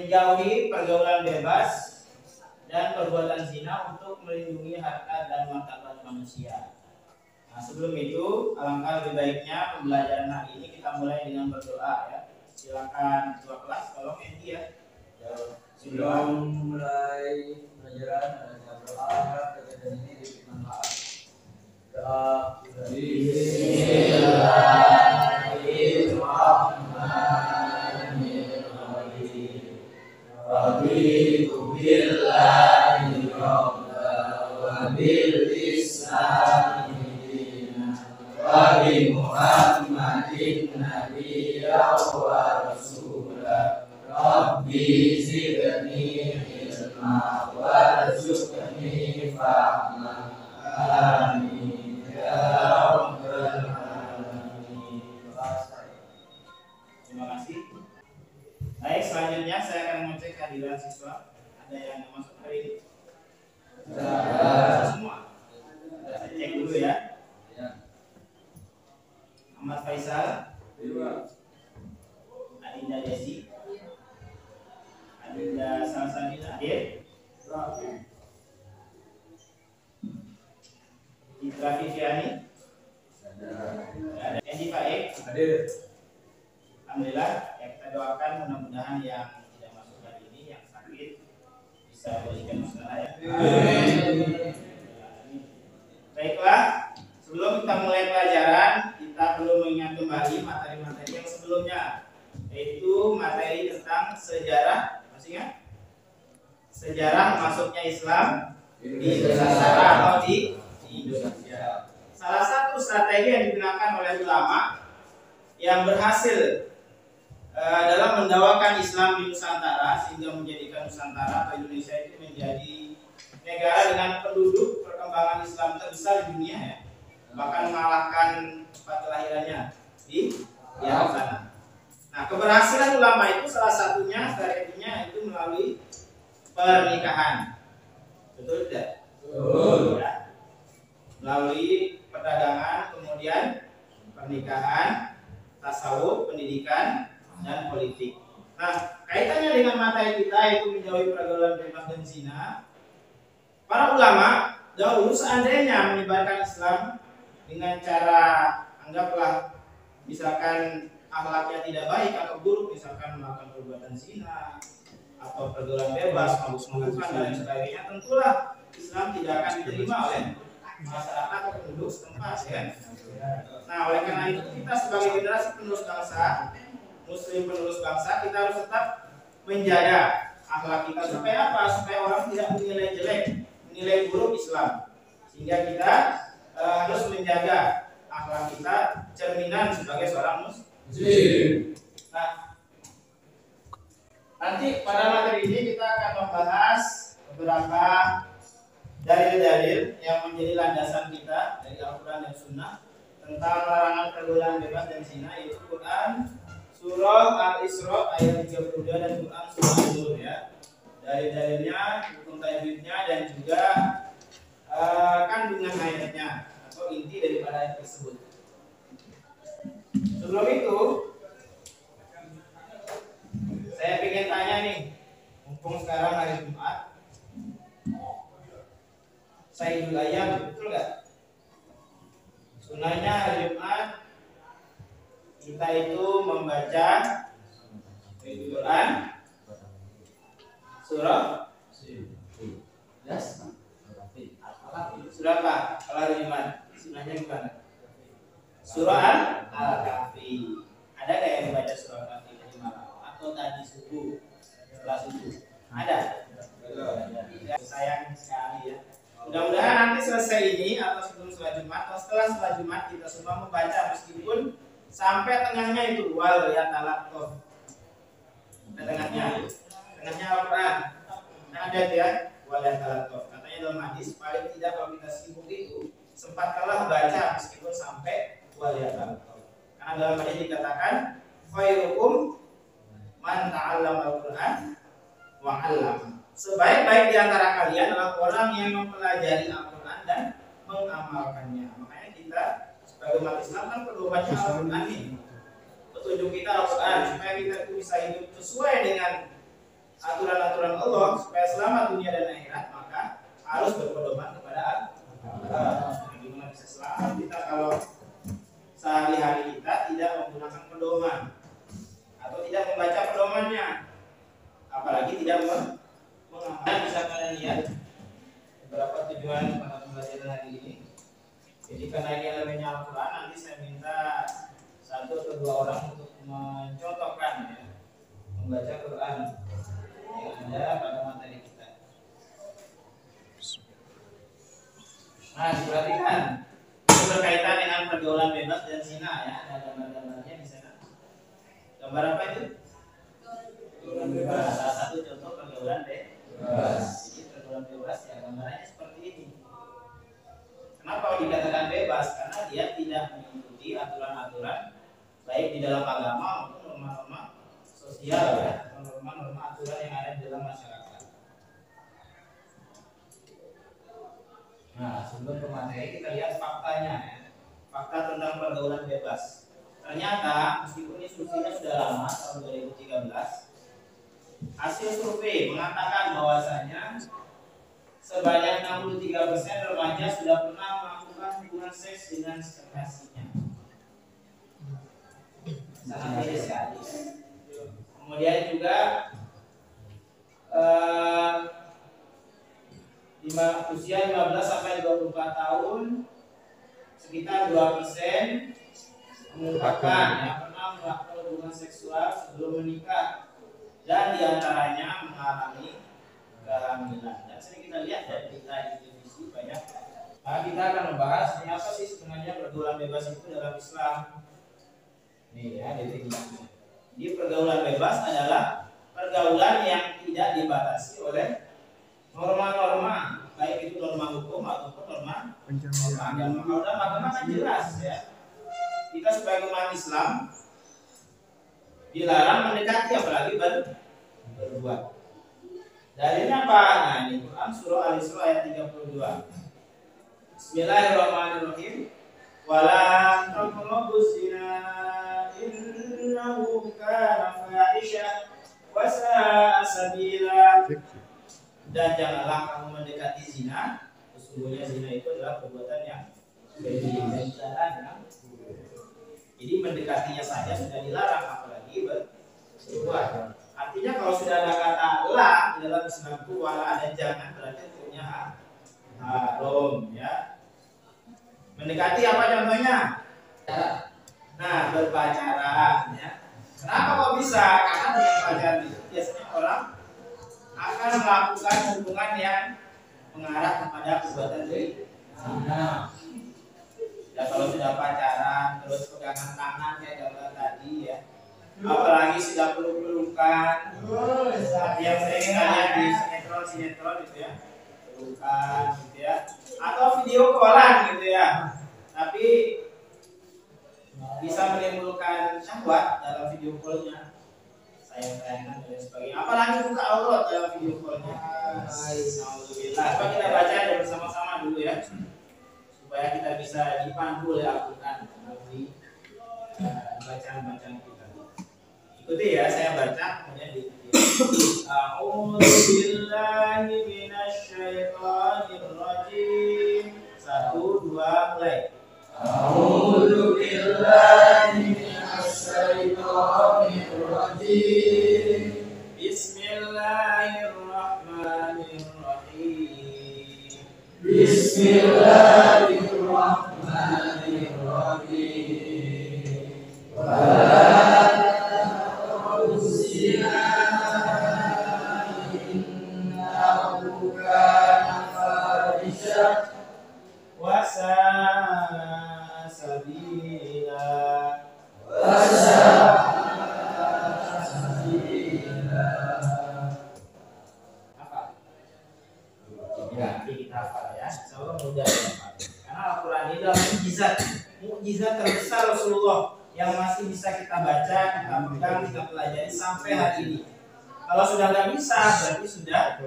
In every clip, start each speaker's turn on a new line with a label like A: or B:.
A: menjauhi pergaulan bebas dan perbuatan zina untuk melindungi harkat dan martabat manusia. Nah, sebelum itu, alangkah lebih baiknya pembelajaran hari ini kita mulai dengan berdoa ya. Silakan ketua kelas, tolong Endi ya.
B: Sebelum mulai pelajaran ada doa kejadian ini diperkenalkan. Doa Bismillahirrahmanirrahim. Raditu billahi rabban wa bil islami dinan wa bi Muhammadin nabiyyan wa rasulah. Rabbi zidni ilma warzuqni fahma. Amin ya rabbal alamin.
A: Terima kasih. Baik, selanjutnya saya akan mengecek kehadiran siswa. Ada yang masuk hari ini? Semua. Saya cek dulu ya. Ahmad Faisal, Adinda Desi, Adinda Salsalina hadir. Citra Viviani, ada Endi Faik
B: Hadir.
A: Alhamdulillah, ya kita doakan mudah-mudahan yang tidak masuk hari ini, yang sakit bisa berikan masalah ya. Baiklah, sebelum kita mulai pelajaran, kita perlu mengingat kembali materi-materi yang sebelumnya, yaitu materi tentang sejarah, masih ingat? Sejarah masuknya Islam di Nusantara atau di Indonesia. Salah satu strategi yang digunakan oleh ulama yang berhasil dalam mendawakan Islam di Nusantara sehingga menjadikan Nusantara atau Indonesia itu menjadi negara dengan penduduk perkembangan Islam terbesar di dunia ya, bahkan mengalahkan tempat kelahirannya di Arab sana. Nah, keberhasilan ulama itu salah satunya strateginya itu melalui pernikahan, betul tidak? Betul. Ya. Melalui perdagangan, kemudian pernikahan, tasawuf, pendidikan, dan politik. Nah, kaitannya dengan materi kita yaitu menjauhi pergaulan bebas dan zina. Para ulama dahulu seandainya menyebarkan Islam dengan cara anggaplah misalkan akhlaknya tidak baik atau buruk, misalkan melakukan perbuatan zina atau pergaulan bebas, mabuk-mabukan dan sebagainya, tentulah Islam tidak akan diterima oleh masyarakat atau penduduk setempat ya. Nah, oleh karena itu kita sebagai generasi penerus bangsa, muslim penerus bangsa, kita harus tetap menjaga akhlak kita supaya apa? Supaya orang tidak menilai jelek, menilai buruk Islam. Sehingga kita harus menjaga akhlak kita, cerminan sebagai seorang muslim. Nah, nanti pada materi ini kita akan membahas beberapa dalil-dalil yang menjadi landasan kita dari Al-Quran dan Sunnah tentang larangan pergaulan bebas dan zina, yaitu Quran Surah Al-Isra ayat 32 dan Quran Surah An-Nur ya. Dalil-dalilnya, hukum tajwidnya dan juga kandungan ayatnya atau inti daripada ayat tersebut. Sebelum itu, saya ingin tanya nih, mumpung sekarang hari Jumat, Sayyidul Ayyam, betul nggak? Sunahnya hari Jumat kita itu membaca Quran surah surah apa? Kalau hari Jumat sunahnya gimana? Surah Al-Kahfi. Ada nggak yang membaca surah Al-Kahfi tadi malam atau tadi subuh setelah subuh? Ada? Ya, sayang sekali ya. Mudah-mudahan nanti selesai ini atau sebelum sholat Jumat atau setelah sholat Jumat kita semua membaca meskipun sampai tengahnya itu wal yatalaqqaf. Tengahnya Al-Qur'an. Nah, ada ya wal yatalaqqaf. Katanya dalam hadis paling tidak kalau kita sibuk itu sempatkanlah baca meskipun sampai wal yatalaqqaf. Karena dalam hadis dikatakan khairukum man ta'allama al-Qur'an wa 'allama. Sebaik-baik di antara kalian adalah orang yang mempelajari Al-Quran dan mengamalkannya. Makanya kita sebagai umat Islam kan perlu baca Al-Quran nih. Petunjuk kita Al-Quran supaya kita itu bisa hidup sesuai dengan aturan-aturan Allah supaya selamat dunia dan akhirat, maka harus berpedoman kepada Allah. Gimana bisa selamat kita kalau sehari-hari kita tidak menggunakan pedoman atau tidak membaca pedomannya, apalagi tidak mengamalkan. Bisa kalian lihat beberapa tujuan pada pembelajaran hari ini. Jadi karena ini elemennya Al-Quran, nanti saya minta 1 atau 2 orang untuk mencontohkan ya, membaca Quran yang ada pada materi kita. Nah, diperhatikan itu berkaitan dengan pergaulan bebas dan zina ya. Ada gambar-gambarnya di sana. Gambar apa itu? Pergaulan bebas. Salah satu contoh pergaulan bebas. Jadi pergaulan bebas ya gambarnya seperti ini. Kenapa dikatakan bebas? Karena dia tidak mengikuti aturan-aturan baik di dalam agama maupun norma-norma sosial ya, atau norma-norma aturan yang ada di dalam masyarakat. Nah, sebelum ke materi kita lihat faktanya ya. Fakta tentang pergaulan bebas. Ternyata meskipun ini surveinya sudah lama, tahun 2013, hasil survei mengatakan bahwasanya sebanyak 63% remaja sudah pernah melakukan hubungan seks dengan kekasihnya. Sangat beda sekali. Kemudian juga usia 15 sampai 24 tahun sekitar 2% mengungkapkan yang pernah melakukan hubungan seksual sebelum menikah, dan diantaranya mengalami kehamilan. Dan sering kita lihat dari berita di televisi banyak. Nah, kita akan membahas ini apa sih sebenarnya pergaulan bebas itu dalam Islam. Nih ya, definisinya. Jadi pergaulan bebas adalah pergaulan yang tidak dibatasi oleh norma-norma, baik itu norma hukum ataupun norma agama. Kalau dalam agama kan jelas ya. Kita sebagai umat Islam dilarang mendekati apalagi berbuat. Dalilnya apa? Nah, ini Quran surah Al-Isra ayat 32. Bismillahirrahmanirrahim. Wala taqrabuz zina innahu kana fahisha wa sa'a sabila. Dan janganlah kamu mendekati zina, sesungguhnya zina itu adalah perbuatan yang keji dan dilarang. Jadi mendekatinya saja sudah dilarang, apalagi berbuat. Artinya kalau sudah ada kata la di dalam Islam itu wala ada jangan, berarti punya haram ya. Mendekati apa contohnya? Nah, berpacaran ya. Kenapa kok bisa? Karena dengan pacaran itu biasanya orang akan melakukan hubungan yang mengarah kepada perbuatan zina. Ya kalau sudah pacaran terus pegangan tangan kayak gambar tadi ya. Apalagi sudah peluk-pelukan, yang sering lihat di sinetron gitu ya, pelukan gitu ya, atau video callan gitu ya, tapi bisa menimbulkan syahwat dalam video callnya, sayang-sayangan dan sebagainya, apalagi buka aurat dalam video callnya. Alhamdulillah. Coba kita baca bersama-sama dulu ya, supaya kita bisa dipandu oleh Al-Quran melalui bacaan-bacaan kita. Ikuti ya, saya baca kemudian diikuti. A'udzu billahi minasy syaithanir rajim. 1, 2, mulai.
B: A'udzu billahi minasy syaithanir rajim.
A: Bismillahirrahmanirrahim.
B: Bismillahirrahmanirrahim.
A: Mukjizat terbesar Rasulullah yang masih bisa kita baca, kita pegang, kita pelajari sampai hari ini. Kalau sudah nggak bisa, berarti sudah.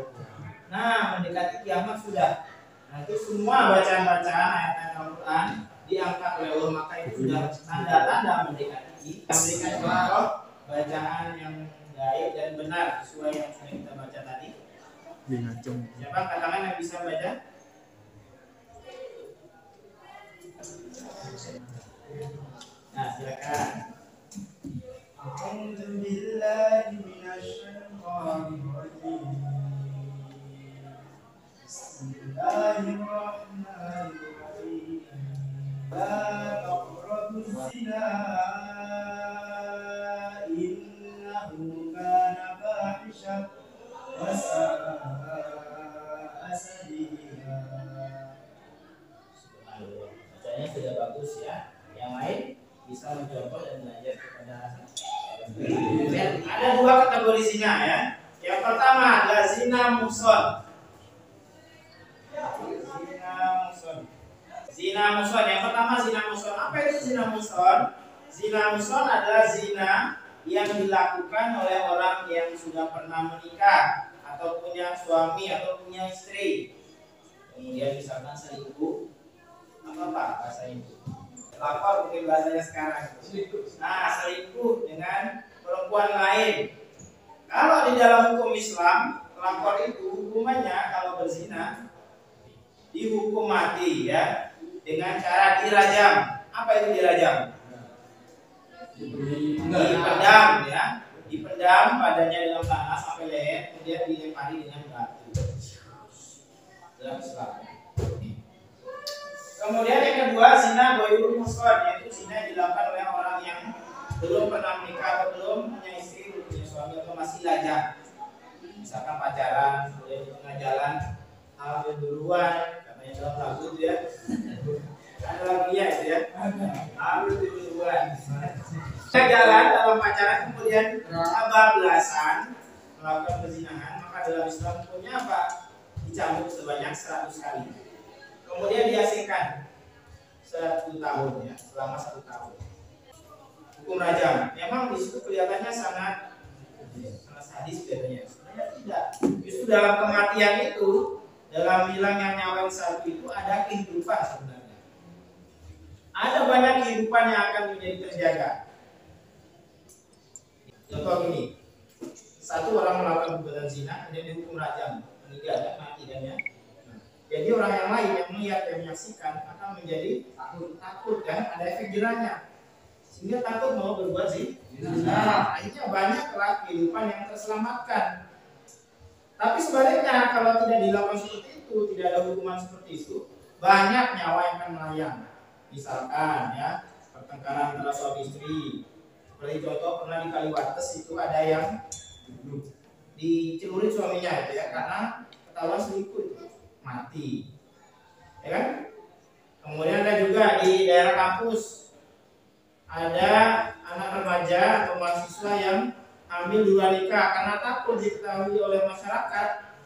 A: Nah, mendekati kiamat sudah. Nanti semua bacaan-bacaan ayat-ayat Al-Quran diangkat oleh Allah, maka itu sudah tanda-tanda mendekati. Memberikan contoh bacaan yang gaib dan benar sesuai yang sudah kita baca tadi. Siapa katakan yang bisa baca? Nah, silakan.
B: A'udzu billahi minasyaitonir rajim. Bismillahirrahmanirrahim. La taqrabuz zina innahu kana fahishan wa sa'a sabila.
A: Bacanya sudah bagus ya. Yang lain bisa mencontoh dan belajar kepada ada dua kategori zina ya. Yang pertama adalah zina muhson. Zina muhson. Yang pertama zina muhson. Apa itu zina muhson? Zina muhson adalah zina yang dilakukan oleh orang yang sudah pernah menikah atau punya suami atau punya istri. Kemudian misalkan selingkuh, apa bahasa itu? Lapor mungkin bahasanya sekarang. Nah, selingkuh dengan perempuan lain. Kalau di dalam hukum Islam, pelakor itu hukumannya kalau berzina dihukum mati ya, dengan cara dirajam. Apa itu dirajam? Dipendam ya, dipendam badannya dalam tanah sampai leher, kemudian dilempari dengan batu. Dalam Islam. Kemudian yang kedua zina ghairul muhsan, yaitu zina yang dilakukan oleh orang yang belum pernah menikah atau belum punya istri, belum punya suami atau masih lajang. Misalkan pacaran, kemudian di tengah jalan hamil duluan, katanya dalam lagu itu ya. Ada lagunya itu ya. Hamil duluan. Tengah jalan dalam pacaran kemudian kebablasan melakukan perzinahan, maka dalam Islam hukumnya apa? Dicambuk sebanyak 100 kali. Kemudian diasingkan 1 tahun ya, selama 1 tahun. Hukum rajam. Memang di situ kelihatannya sangat sadis kelihatannya. Sebenarnya tidak. Justru dalam kematian itu, dalam hilangnya nyawa yang satu itu ada kehidupan sebenarnya. Ada banyak kehidupan yang akan menjadi terjaga. Contoh gini, satu orang melakukan perbuatan zina, kemudian dihukum rajam, meninggal, mati dan ya. Jadi orang yang lain yang melihat dan menyaksikan akan menjadi takut kan, ada efek jerahnya, sehingga takut mau berbuat zina. Nah, akhirnya banyaklah kehidupan yang terselamatkan. Tapi sebaliknya kalau tidak dilakukan seperti itu, tidak ada hukuman seperti itu, banyak nyawa yang akan melayang. Misalkan ya, pertengkaran antara suami istri. Seperti contoh pernah di Kaliwates itu ada yang dicelurit suaminya itu ya, karena ketahuan selingkuh itu. Mati, ya kan? Kemudian ada juga di daerah kampus ada anak remaja atau mahasiswa yang hamil di luar nikah karena takut diketahui oleh masyarakat,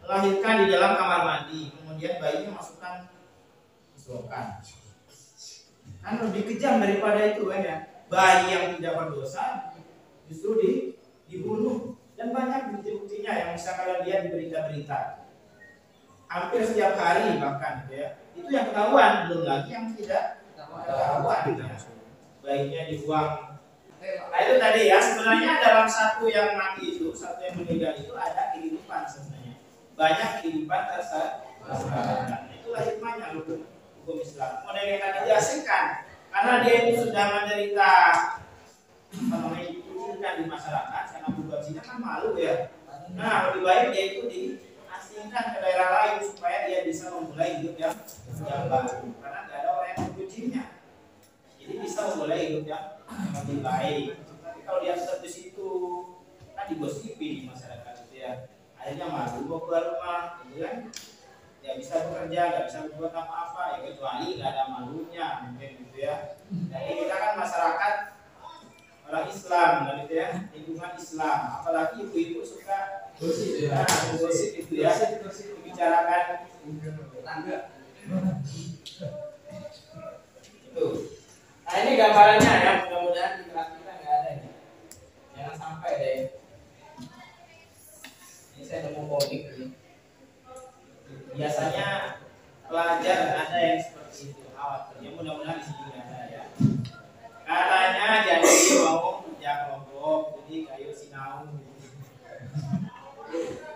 A: melahirkan di dalam kamar mandi, kemudian bayinya masukkan selokan. Kan lebih kejam daripada itu kan ya, bayi yang tidak berdosa justru dibunuh, dan banyak bukti-buktinya yang bisa kalian lihat di berita-berita. Hampir setiap hari bahkan ya. Itu yang ketahuan, belum lagi yang tidak ketahuan ya. Baiknya dibuang. Nah itu tadi ya, sebenarnya dalam satu yang mati itu, satu yang meninggal itu ada kehidupan sebenarnya. Banyak kehidupan tersebut. Itulah hikmahnya hukum Islam. Model yang tadi diasingkan, karena dia itu sudah menderita dikucilkan di masyarakat karena berbuat zina kan malu ya. Nah lebih baik dia itu diasingkan ke daerah lain supaya dia bisa memulai hidup yang baru, karena tidak ada orang yang mengujinya. Jadi bisa memulai hidup yang lebih baik. Tapi kalau dia tetap di situ kan digosipi di masyarakat itu ya, akhirnya malu mau keluar rumah, gitu kan? Nggak bisa bekerja, nggak bisa berbuat apa-apa ya, kecuali nggak ada malunya mungkin gitu ya. Jadi kita kan masyarakat orang Islam kan gitu ya, lingkungan Islam, apalagi ibu-ibu suka gosip ya, gosip itu ya, dibicarakan tetangga. Itu. Nah ini gambarannya ya, mudah-mudahan di kelas kita nggak ada ya. Jangan sampai deh. Ini saya nemu komik ini. Biasanya pelajar ada yang seperti itu, khawatirnya mudah-mudahan di sini nggak ada ya. Katanya jadi mau kerja kelompok, jadi kayu sinau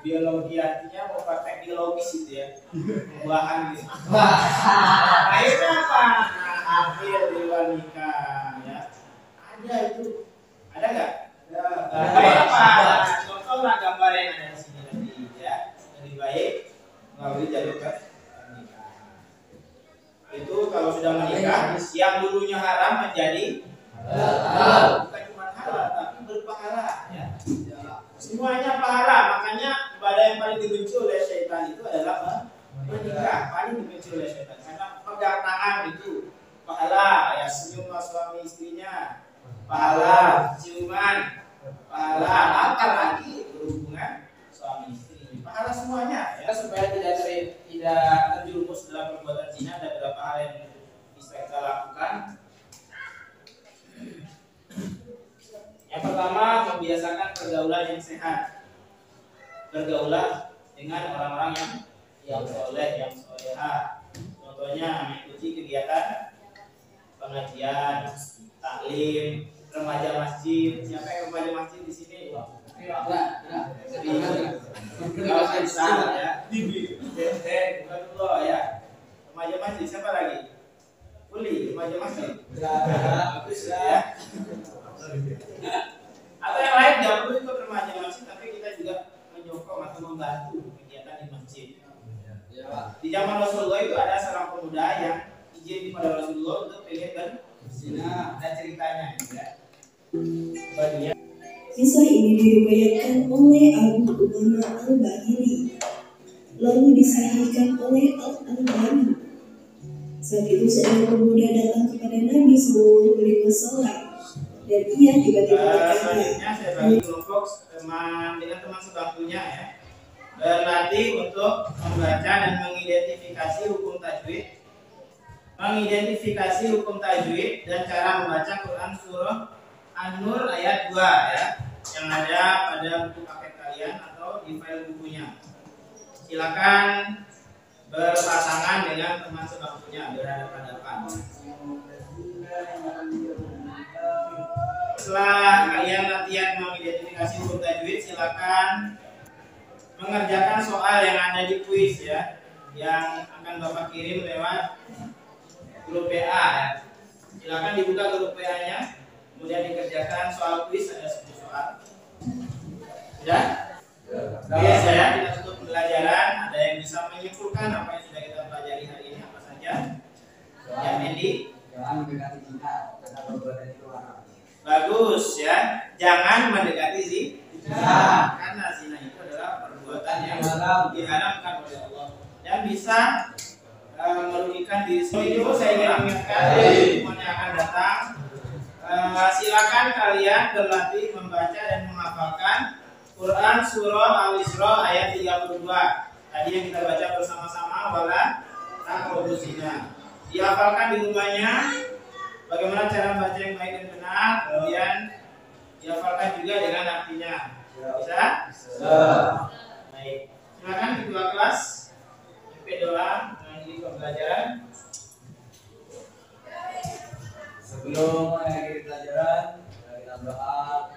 A: biologi artinya mau praktek biologis itu ya, buahan gitu. Akhirnya apa? Nah, hamil di luar nikah ya. Ada itu, ada nggak? Baik apa? Contoh lah gambar yang ada di sini tadi ya. Lebih baik melalui jalur pernikahan. Itu kalau sudah menikah, yang dulunya haram menjadi halal. Bukan cuma halal, tapi berpahala ya. Semuanya pahala, makanya ibadah yang paling dibenci oleh syaitan itu adalah menikah. Paling dibenci oleh syaitan karena pegang tangan itu pahala, ya senyum sama suami istrinya pahala, ciuman pahala, apalagi lagi berhubungan suami istri pahala semuanya ya. Supaya tidak terjerumus dalam perbuatan zina, ada beberapa hal yang bisa kita lakukan. Yang pertama, membiasakan pergaulan yang sehat. Bergaulah dengan orang-orang yang soleh, yang soleha. Contohnya mengikuti kegiatan pengajian, taklim, remaja masjid. Siapa yang remaja masjid di sini? Kalau besar ya. Bukan dulu ya. Remaja masjid siapa lagi? Uli, remaja masjid. Bagus ya. Atau yang lain tidak perlu ikut remaja masjid, tapi kita juga menyokong atau membantu kegiatan di masjid. Di zaman Rasulullah itu ada seorang pemuda yang izin kepada Rasulullah untuk pengen berzina. Ada ceritanya ya. Bagian
C: Kisah ini diriwayatkan oleh Abu Umamah Al-Bahili, lalu disahihkan oleh Al-Albani. Saat itu seorang pemuda datang kepada Nabi SAW dan ia tiba-tiba berkata,
A: selanjutnya saya bagi kelompok dengan teman sebangkunya ya, berlatih untuk membaca dan mengidentifikasi hukum tajwid dan cara membaca Quran surah An-Nur ayat 2 ya, yang ada pada buku paket kalian atau di file bukunya. Silakan berpasangan dengan teman sebangkunya berhadapan-hadapan. Setelah kalian latihan mengidentifikasi huruf tajwid, silakan mengerjakan soal yang ada di kuis ya, yang akan Bapak kirim lewat grup PA ya. Silakan dibuka grup PA-nya, kemudian dikerjakan soal kuis, ada 10 soal. Sudah? Oke, saya kita tutup pembelajaran. Ada yang bisa menyimpulkan apa yang sudah kita pelajari hari ini apa saja? Yang Mendy?
B: Jangan mendekati zina karena perbuatan itu haram.
A: Bagus ya. Jangan mendekati zina karena zina itu adalah perbuatan yang diharamkan oleh Allah dan bisa merugikan diri sendiri. Itu saya ingin ingatkan semuanya akan datang. Silakan kalian berlatih membaca dan menghafalkan Quran surah Al-Isra ayat 32. Tadi yang kita baca bersama-sama, wala taqrabuz zina. Dihafalkan di rumahnya. Bagaimana cara membaca yang baik dan benar, kemudian dihafalkan juga dengan artinya. Bisa? Baik. Silakan ketua kelas pimpin doa mengakhiri pembelajaran.
B: Sebelum mengakhiri pelajaran, kita berdoa.